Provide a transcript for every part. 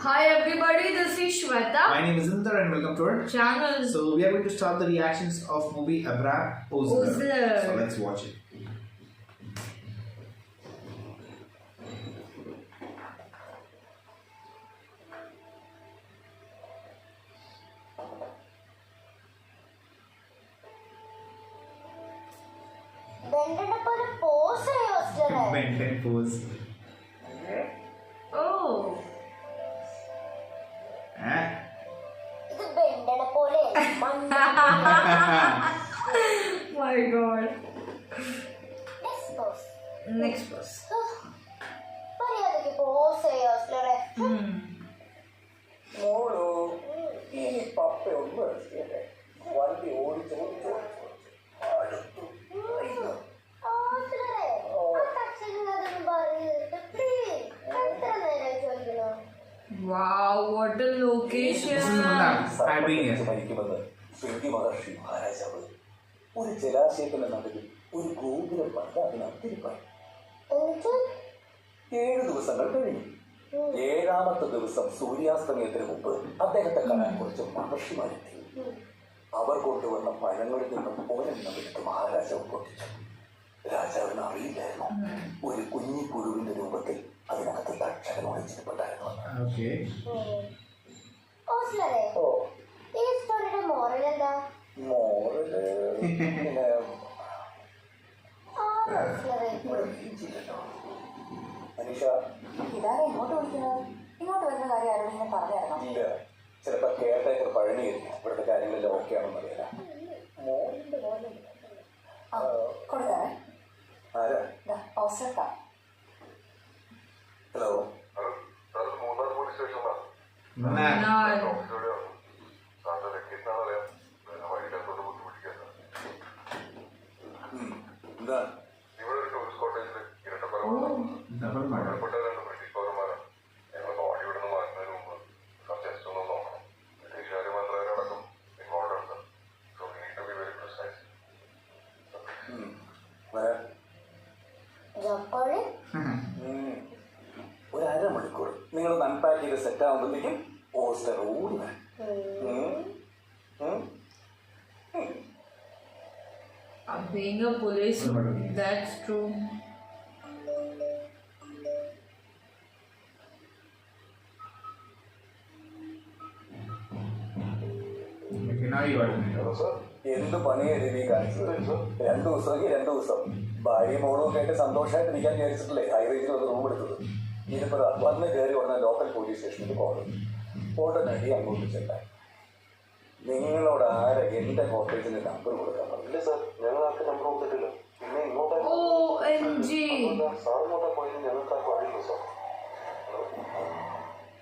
Hi everybody, this is Shweta. My name is Inder and welcome to our Channel. So we are going to start the reactions of movie Abra Ozler. So let's watch it. Bend pose. Oh. My God. Next pose. മോളോ ഈ പപ്പ ഒന്ന് എടുത്തിട്ടെ വണ്ടി ഓടിച്ചു അടുത്തു Wow, what a location. മരിക്കുമെന്ന് ശ്രുതി മഹർഷി മഹാരാജാവ് ഒരു ജലാശയത്തിന്റെ നടുവിൽ ഒരു ഗോപുരം പണ്ട് അതിനകത്തിരിപ്പാൻ 7 ദിവസങ്ങൾ കഴിഞ്ഞു. 7ാമത്തെ ദിവസം സൂര്യാസ്തമയത്തിന് മുമ്പ് അദ്ദേഹത്തെ കാണാൻ കുറച്ച് മഹർഷിമാരെത്തി. അവർ കൊണ്ടുവന്ന പഴങ്ങളിൽ നിന്നും ഓരോന്നെടുത്ത് മഹാരാജാവ് പൊട്ടിച്ചു. രാജാവിന് അറിയില്ലായിരുന്നു ഒരു കുഞ്ഞി പുഴുവിന്റെ രൂപത്തിൽ അതിനകത്ത് തക്ഷകൻ ഒളിച്ചിട്ടുണ്ടായിരുന്നു. അനീഷ ഇതാണ് ഇങ്ങോട്ട് വിളിക്കുന്നത്. ഇങ്ങോട്ട് വരുന്ന കാര്യം ആരോടെങ്കിലും പറഞ്ഞായിരുന്നോ? ഇല്ല, ചിലപ്പോ കേട്ടേക്കർ പഴനിയായിരിക്കും. ഇവിടുത്തെ കാര്യങ്ങളെല്ലാം ഓക്കെ ആണെന്ന് അറിയില്ല. കൊടുക്കാറേ. ആരാ? ഹലോ, എന്താ ഒരു അരമണിക്കൂർ നിങ്ങൾ അൺപാക്ക് ചെയ്ത് സെറ്റ് ആകുമ്പോഴത്തേക്കും പോസ്റ്റർ ഓടി വരും. Being a police, that's true. എന്ത് പണിയായിരുന്നു നീ കാണിച്ചത്? 2 ദിവസമെങ്കിൽ 2 ദിവസം ഭാര്യയും മോളും ഒക്കെ ആയിട്ട് സന്തോഷമായിട്ട് ഇരിക്കാൻ വിചാരിച്ചിട്ടില്ലേ ഹൈ റേഞ്ചിൽ വന്ന് റൂം എടുത്തത്. ഇതിപ്പോ വന്ന് കയറി ഉടനെ ലോക്കൽ പോലീസ് സ്റ്റേഷനിൽ പോകണം. ഉടനടി അങ്ങോട്ട് ചെല്ലാൻ. നിങ്ങളോട് ആരെ എന്റെ കോട്ടേജിന്റെ നമ്പർ കൊടുക്കാൻ പറഞ്ഞില്ല സാർ? ഞങ്ങൾ ആർക്ക് നമ്പർ കൊടുത്തിട്ടില്ല. പിന്നെ ഇങ്ങോട്ട് സാറിങ്ങോട്ടാ പോയത് ഞങ്ങൾക്ക് ആർക്കും അറിയില്ല sir.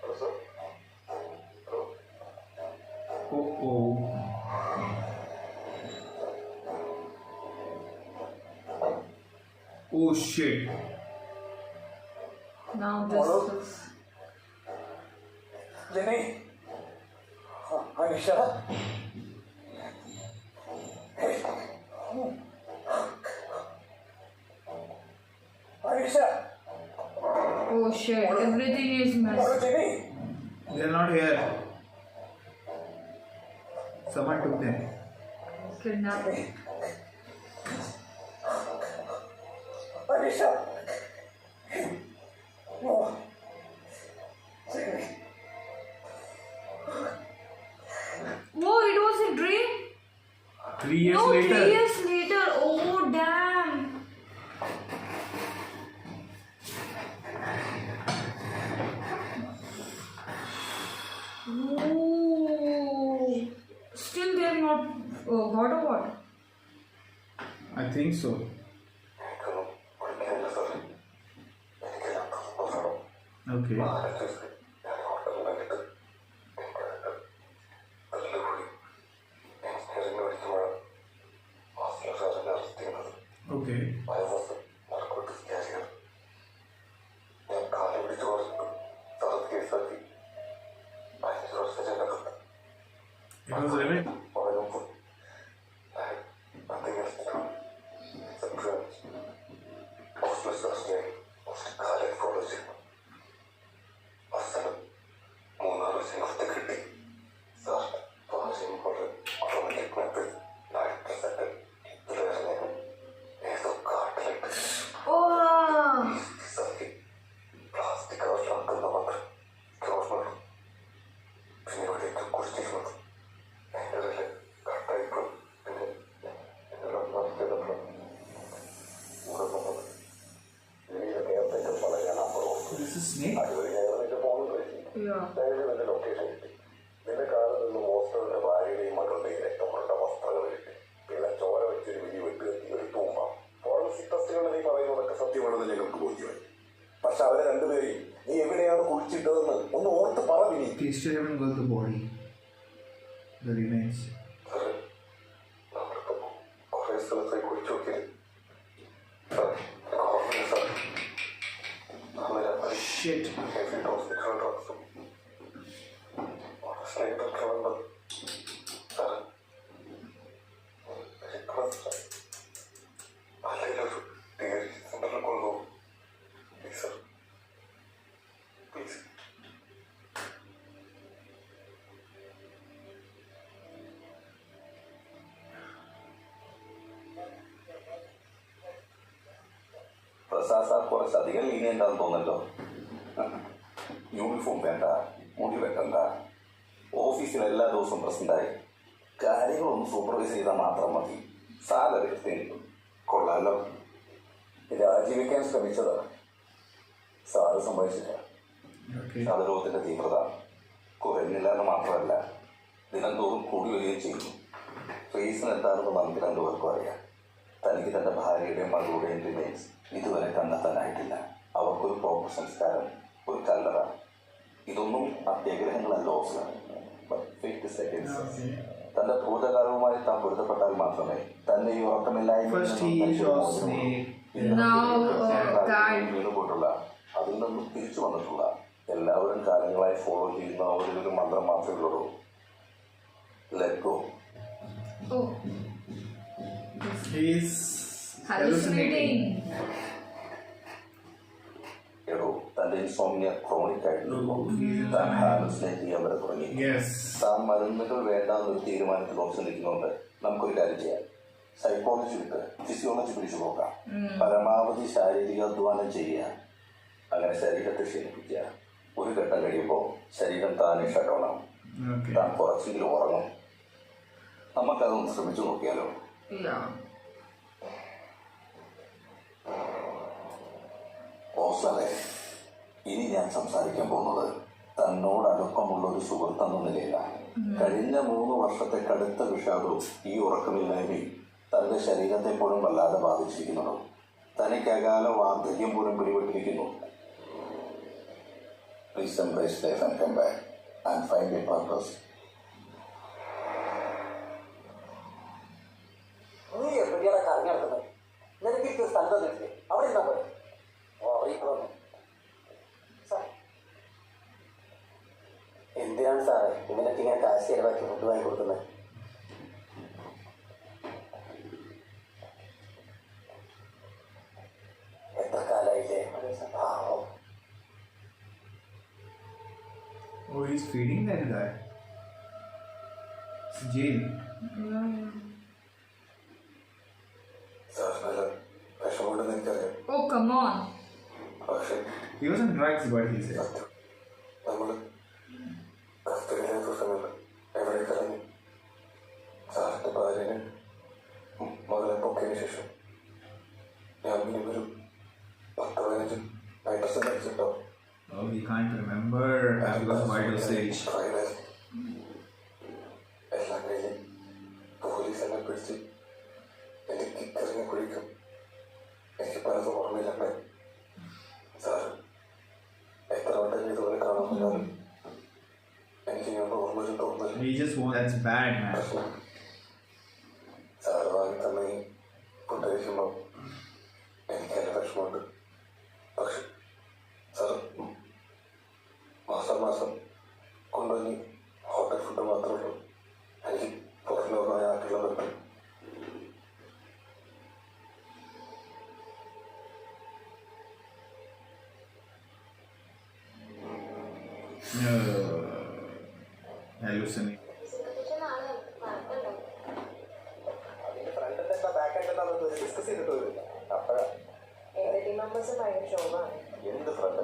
Hello sir. Hello. Oh shit. Now this is... Jenny. Anisha. Hey. Anisha. Oh shit, everything is messed. Jenny. They are not here. Someone took them. Kidnapping. Anisha. Oh. Whoa, it was a dream? 3 years no, later. 3 years later. Oh, damn. Oh. Still they have not got a what? I think so. Okay. Okay. It was relevant. Yeah. നിന്റെ location കിട്ടി. നിന്റെ കാറിൽ നിന്ന് മോസ്റ്ററിന്റെ ഭാര്യയുടെയും മകളുടെയും രക്തമുള്ള വസ്ത്രങ്ങൾ കിട്ടി. പിന്നെ ചോര വെച്ചൊരു വലിയ വെട്ടുകത്തി ഒരു തൂമ്പ. ഫോറൻസിക് ടെസ്റ്റുകളിൽ നീ പറയുന്നതൊക്കെ സത്യമാണെന്ന് ഞങ്ങൾക്ക് ബോധ്യമായി. പക്ഷെ അവരെ രണ്ടുപേരെയും നീ എവിടെയാണ് കുഴിച്ചിട്ടതെന്ന് ഒന്ന് ഓർത്ത് പറ. They still haven't got the body. The remains. നമ്മളിപ്പോ കുറേ സ്ഥലത്തേക്ക് കുഴിച്ചു നോക്കിയത്. Shit. പ്രസാദ് സാർ കുറച്ചധികം ലീനിയുണ്ടാന്ന് തോന്നല്ലോ. യൂണിഫോം വേണ്ട, മുടി വെക്കണ്ട, ഓഫീസിൽ എല്ലാ ദിവസവും പ്രസന്റായി, കാര്യങ്ങളൊന്നും സൂപ്പർവൈസ് ചെയ്താൽ മാത്രം മതി, സാലറി കൃത്യം കിട്ടും. കൊള്ളാലോ. രാജിവെക്കാൻ ശ്രമിച്ചതാണ്, സാറ് സമ്മതിച്ചില്ല. ഹൃദരോഗത്തിന്റെ തീവ്രത കുറഞ്ഞില്ല എന്ന് മാത്രമല്ല, ദിനംതോറും കൂടി വരികയും ചെയ്യുന്നു. റീസൺ എന്താണെന്ന് നമുക്ക് രണ്ടുപേർക്കും അറിയാം. തനിക്ക് തന്റെ ഭാര്യയുടെയും മകളുടെയും റിമൈൻസ് ഇതുവരെ കണ്ടെത്താനായിട്ടില്ല. അവർക്കൊരു പ്രോപ്പർ സംസ്കാരം, ഒരു കല്ലറ, ഇതൊന്നും അത്യാഗ്രഹങ്ങളല്ല. ഓഫ്സാണ്. തന്റെ ഭൂതകാലവുമായി താൻ പൊരുത്തപ്പെട്ടാൽ മാത്രമേ തന്നെ ഈ ഉറക്കമില്ലായ്മീണ്ടുപോയിട്ടുള്ള അതിൽ നിന്നും തിരിച്ചു വന്നിട്ടുള്ള എല്ലാവരും കാലങ്ങളായി ഫോളോ ചെയ്യുന്ന ഒരു മന്ത്രം മാത്രമേ ഉള്ളൂ. Let go. He's hallucinating. എടോ, തന്റെ ഇൻസോമിയ ക്രോണിക് ആയിട്ടുള്ളൂ. താൻ ഹാലുസിനേറ്റ് ചെയ്യാൻ വരെ തുടങ്ങി. താൻ മരുന്നുകൾ വേണ്ടാന്നൊരു തീരുമാനത്തിൽ ഉറച്ചു നിൽക്കുന്നുണ്ട്. നമുക്കൊരു കാര്യം ചെയ്യാം. സൈക്കോളജി വിട്ട് ഫിസിയോളജി പിടിച്ചു നോക്കാം. പരമാവധി ശാരീരിക അധ്വാനം ചെയ്യുക. അങ്ങനെ ശരീരത്തെ ക്ഷീണിപ്പിക്കുക. ഒരു ഘട്ടം കഴിയുമ്പോൾ ശരീരം താനെ ഷട്ടോണം. താൻ കുറച്ചെങ്കിലും ഉറങ്ങും. നമുക്കതൊന്ന് ശ്രമിച്ചു നോക്കിയാലോ? ഓസാറെ, ഇനി ഞാൻ സംസാരിക്കാൻ പോകുന്നത് തന്നോട് അടുപ്പമുള്ള ഒരു സുഹൃത്ത് എന്ന നിലയിലാണ്. കഴിഞ്ഞ 3 വർഷത്തെ കടുത്ത വിഷാദവും ഈ ഉറക്കമില്ലായ്മയും തന്റെ ശരീരത്തെ പോലും വല്ലാതെ ബാധിച്ചിരിക്കുന്നു. തനിക്ക് അകാല വാർദ്ധക്യം പോലും പിടിപെട്ടിരിക്കുന്നു. Please embrace life and come back and find your purpose. നീ എവിടെയാണ് കറങ്ങിടക്കുന്നത്? നിനക്ക് സ്ഥലം കിട്ടില്ലേ? അവിടെ എന്താ പോലെ എന്തിനാണ് സാറേ ഇവനൊക്കെ ഇങ്ങനെ കാശ് ചെലവാക്കി ഫുഡ് വാങ്ങി കൊടുക്കുന്നത്? എത്ര കാലായില്ലേ? Oh, he's feeding that guy. It's jail. Oh, come on. He was on drugs, but he said. മകളെ പൊക്കിയതിനു ശേഷം ഞാൻ ഒരു 10-15 nitrous കഴിച്ചിട്ടോ. Oh, he can't remember because of vital stage. എല്ലാം കഴിഞ്ഞ് പോലീസ് എന്നെ പിടിച്ച് എൻ്റെ കിക്കറിനെ കുഴിക്കും. എനിക്ക് പലതും ഓർമ്മയില്ലണ്ടേ സാറ്. എത്ര വട്ടം ഇതുപോലെ കാണാമെന്നാലും എനിക്ക് ഞങ്ങളുടെ ഓർമ്മയിലും തോന്നുന്നില്ല. He just wants, that's bad, man. Sir വാങ്ങി തന്നെ ഫുഡ് കഴിക്കുമ്പോൾ എനിക്ക് നല്ല വിഷമമുണ്ട്. പക്ഷെ സാറ് മാസം കൊണ്ടുപോയി ഹോട്ടൽ ഫുഡ് മാത്രമേ ഉള്ളൂ. എനിക്ക് പുറം ലോകമായ ആയിട്ടുള്ള പറ്റും. Hallucinating. ഡിസ്കസ് ചെയ്തിട്ട് വരില്ല. അപ്പോഴാണ് എന്ത് ഫ്രണ്ട്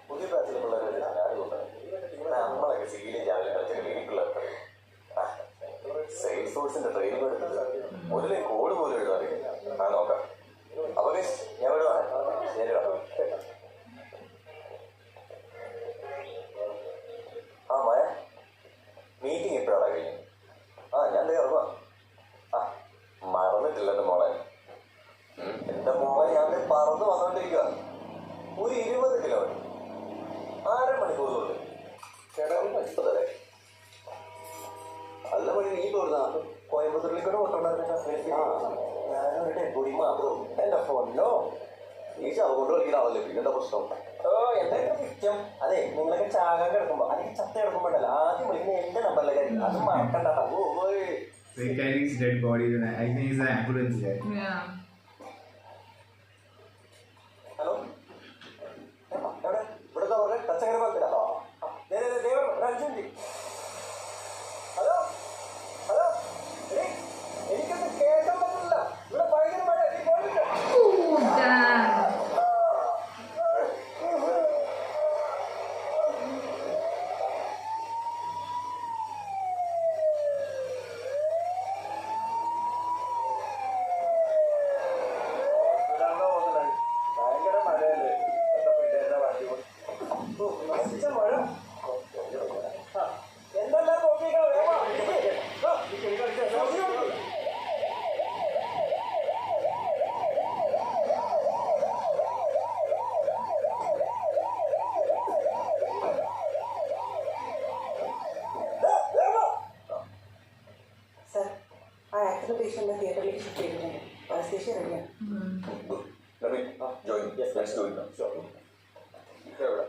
പുതിയ ബാച്ചിലെ പിള്ളേരെ ആരുമുണ്ട്. നമ്മളൊക്കെ സീലിൽ ജാലി കളിച്ചിട്ട് വീട്ടിലുള്ളവർക്ക് സെയിൽസ് ഫോഴ്സിന്റെ ട്രെയിനിങ് എടുത്തത് ഒരു കോഡ് പോലും എഴുതാറില്ല. നോക്കാം. അപ്പൊ ഞാൻ വിടുവാ. ശരി. പൊടി മാത്രം എന്റെ ഫോണിലോ ഈ ചവ കൊണ്ട് കളിക്കാണല്ലേ പിന്നെ എന്താ പ്രശ്നം? എന്തായാലും കുറ്റം അതെ നിങ്ങളൊക്കെ ചാകാൻ കിടക്കുമ്പോ അല്ലെങ്കിൽ ചത്ത കിടക്കുമ്പോഴല്ല ആദ്യം വിളിക്കുന്ന എന്റെ നമ്പറിലെ അത് മറക്കണ്ട. So he carries his dead body. I think he's an ambulance guy. Yeah. Hello എവിടെ ഇവിടെ അവിടെ തച്ചക്കര പാലത്തിലാ? അഞ്ചു മിനിറ്റ്. ഹലോ ഹലോ എനിക്കൊന്ന് കേൾക്കാൻ പറ്റില്ല. ഇവിടെ ഭയങ്കര മഴ. നീ പോയില്ല. Oh, damn. ഭയങ്കര മഴയല്ലേ പിള്ളേരുടെ വണ്ടി മഴ. എന്തെല്ലാം നോക്കിയേക്കാം വേഗം. സർ ആ ആക്സിഡന്റ് പേഷ്യന്റ് തിയേറ്ററിലേക്ക് ഷിഫ്റ്റ് ചെയ്തിട്ടുണ്ട്. അനസ്തേഷ്യ റെഡിയാണ്. Let me join. Yes, let's do it now. Sure. Here.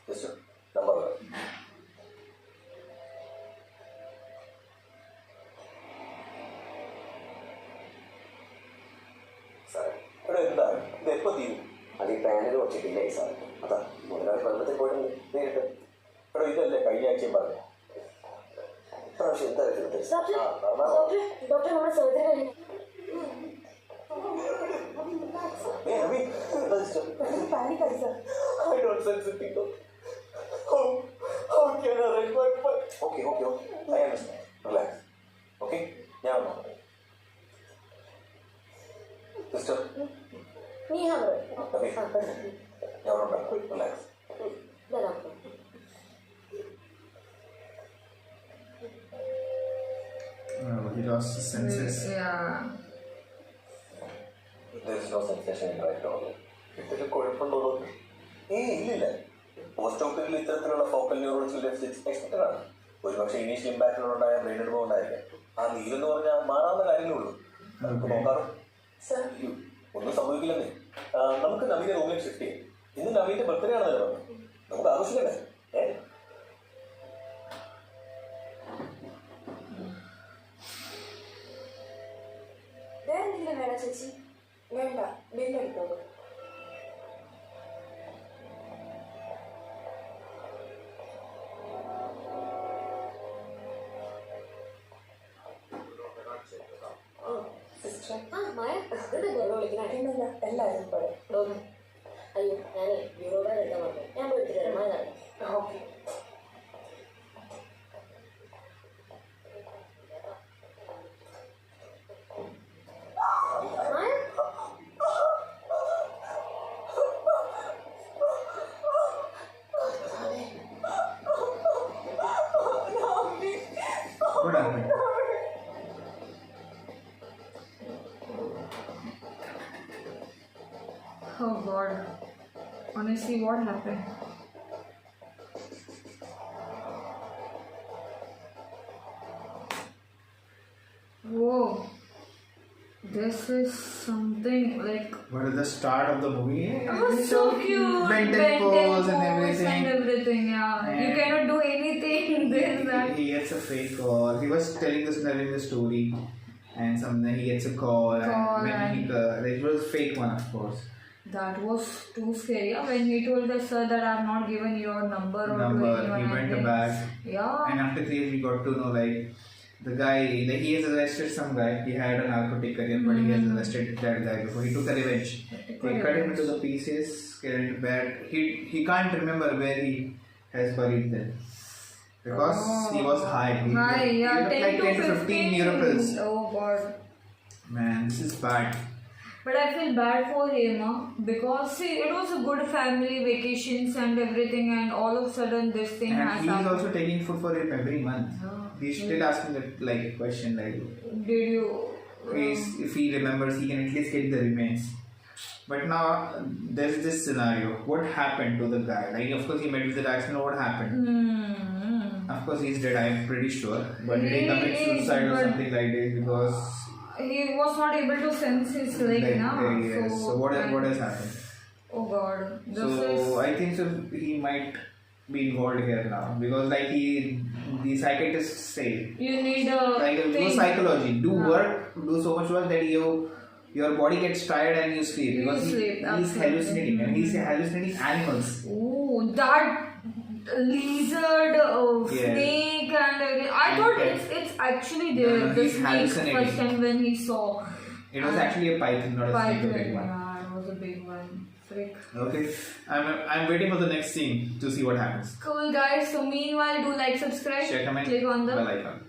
Yes, sir. Number 1. സാറേ ഇവിടെ എന്താണ് ഇത് എപ്പോൾ തീരും? അത് ഈ പാനൽ വെച്ചിട്ടില്ലേ സാർ? അതാ മുതലാളി കുടുംബത്തിൽ പോയിട്ടുണ്ട് നേരിട്ട്. എടോ ഇതല്ലേ കഴിഞ്ഞ ആഴ്ചയും പറഞ്ഞു. ഇപ്രാവശ്യം എന്താ ഡോക്ടർ നമ്മുടെ സർജറി കഴിഞ്ഞു. പാനിക് ആയി sir. I don't sense it, Tito. How can I write my part? Okay. I understand. Relax. Okay? ഞാൻ വന്നു. സിസ്റ്റർ നീ ഹാവ് രവി ഞാൻ ഉണ്ടാക്കും. Relax. He lost his senses. Yeah. There is no sensation in right now. ഇതൊരു കുഴപ്പമുണ്ടോ? ഇല്ലില്ല. Post ഓപ്പറേറ്റിൽ ഇത്തരത്തിലുള്ള focal ന്യൂറോൺസിൽ expected ആണ്. ഒരുപക്ഷെ ഇനീഷ്യൽ ഇമ്പാക്റ്റിലുണ്ടായ ബ്രെയിൻ അനുഭവം ഉണ്ടായിരിക്കാം. ആ നീരെന്ന് പറഞ്ഞാൽ മാറാവുന്ന കാര്യങ്ങളേ ഉള്ളൂ. നമുക്ക് നോക്കാറും ഒന്നും സംഭവിക്കില്ലെന്നേ. നമുക്ക് നവീനെ റൂമിലേക്ക് ഷിഫ്റ്റ് ചെയ്യും. ഇന്ന് നവീന്റെ ബർത്ത്ഡേ ആണെന്നല്ലേ പറഞ്ഞു. നമുക്ക് ആഘോഷിക്കണ്ടേ? വേറെ എന്തെങ്കിലും വേണം ചേച്ചി? വേണ്ട, ബില്ലെടുത്തോളൂ. സിസ്റ്റർ ആ മായ ഇത് ഗൗരവ വിളിക്കണേ. ഇന്നില്ല, എല്ലാവരും പറയാം. അയ്യോ ഞാനേ ബ്യൂറോടെ എടുക്കാൻ പറഞ്ഞു. ഞാൻ പോയിട്ട് തരാം. മായ തന്നെ. Okay. Maya What happened? Oh God. Honestly, what happened? Whoa. This is something like. What is the start of the movie? It was so cute. Bended pose and everything. Yeah. And you cannot do anything. This, that. He gets a fake call. He was telling the story, and something he gets a call, and when it was a fake one, of course. That was too scary. Yeah, when he told the sir that I have not given your number or to anyone. He went back. Yeah. And after 3 years, we got to know like the guy, like, he has arrested some guy. He had a narcotic career, but he has arrested that guy before. He took a revenge. They cut him into the pieces, get into bed. He can't remember where he has buried them. Because he was high. He looked like 10 to 15 neuropils. Oh God. Man, this is bad. But I feel bad for him because see, it was a good family vacations and everything, and all of a sudden this thing And has he is happened. also taking food for him every month. He's still asking that like question like, Did you? if he remembers, he can at least get the remains. But now there's this scenario. What happened to the guy? Like, of course, he met with the accident. What happened? Of course, he's dead. I'm pretty sure. But did he commit suicide or something like this? Because he was not able to sense his leg now. yes. So what has happened? Oh God. So I think so. He might be involved here now because like the psychiatrists say you need a like do psychology, do work, do so much work that your body gets tired and you sleep because he's hallucinating and he's hallucinating animals. Oh, that lizard, snake, and everything. I thought it's actually there. No, the he's snake hallucinating. first time when he saw. It was actually a python, not a snake, a big one. Yeah, it was a big one. Frick. Okay, I'm waiting for the next scene to see what happens. Cool, guys. So meanwhile, do like, subscribe, Share, comment, click on the bell icon.